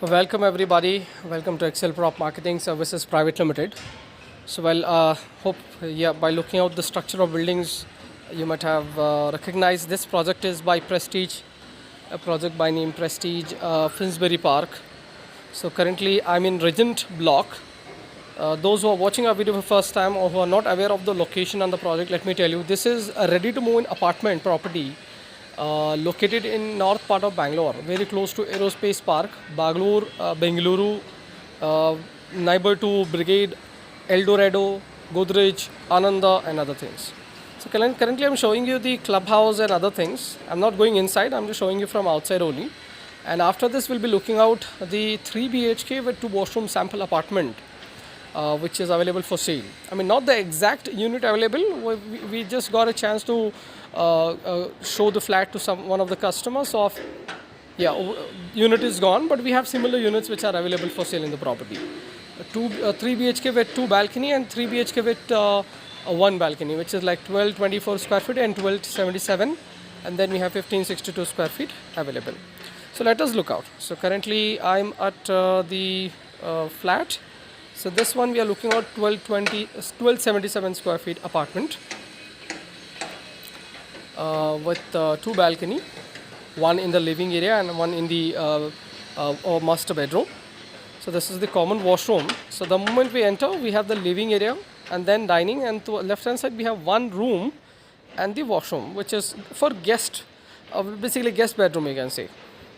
Welcome everybody. Welcome to HExcelprop Marketing Services Private Limited. So hope by looking out the structure of buildings, you might have recognized this project is by Prestige, a project by name Prestige Finsbury Park. So currently I'm in Regent block. Those who are watching our video for the first time or who are not aware of the location on the project, let me tell you, this is a ready to move in apartment property located in north part of Bangalore, very close to Aerospace Park, Bengaluru, neighbor to Brigade, El Dorado, Godrej, Ananda and other things. So currently I'm showing you the clubhouse and other things. I'm not going inside, I'm just showing you from outside only. And after this we'll be looking out the 3 BHK with 2 washroom sample apartment which is available for sale. I mean, not the exact unit available. We just got a chance to show the flat to one of the customers. So, unit is gone, but we have similar units which are available for sale in the property. 3 BHK with 2 balcony and 3 BHK with 1 balcony, which is like 1224 square feet and 1277, and then we have 1562 square feet available. So let us look out. So currently I'm at the flat. So this one we are looking at 1277 square feet apartment with 2 balcony, one in the living area and one in the master bedroom. So this is the common washroom. So the moment we enter, we have the living area and then dining, and to left hand side we have one room and the washroom, which is for guest, basically guest bedroom you can say.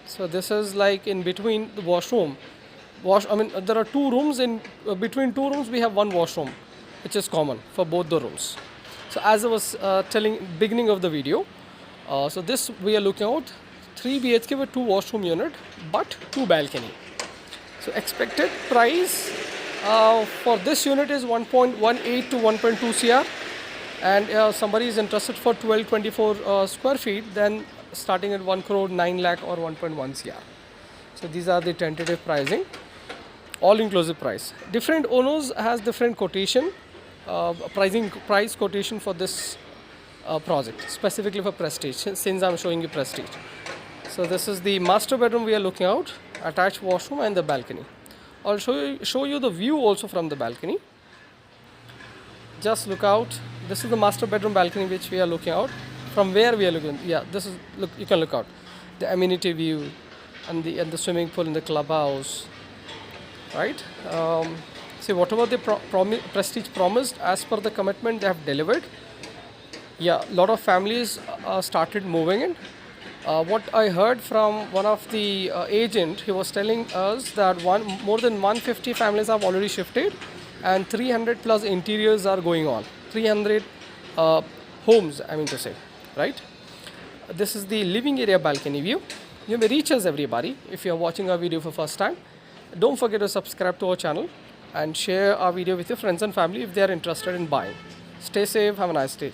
So this is like in between the washroom. There are 2 rooms. In between 2 rooms we have 1 washroom, which is common for both the rooms. So as I was telling beginning of the video, so this we are looking at 3 BHK with 2 washroom unit but 2 balcony. So expected price for this unit is 1.18 to 1.2 CR, and somebody is interested for 1224 square feet, then starting at 1 crore 9 lakh or 1.1 CR. So these are the tentative pricing. All inclusive price. Different owners has different quotation, price quotation for this project, specifically for Prestige, since I'm showing you Prestige. So this is the master bedroom we are looking out, attached washroom and the balcony. I'll show you the view also from the balcony. Just look out. This is the master bedroom balcony which we are looking out. From where we are looking, this is, look, you can look out. The amenity view and the swimming pool in the clubhouse. Right, see whatever the Prestige promised as per the commitment they have delivered. Lot of families started moving in. What I heard from one of the agent, he was telling us that more than 150 families have already shifted and 300 plus interiors are going on. 300 homes, I mean to say, right? This is the living area balcony view. You may reach us everybody if you are watching our video for first time. Don't forget to subscribe to our channel and share our video with your friends and family if they are interested in buying. Stay safe. Have a nice day.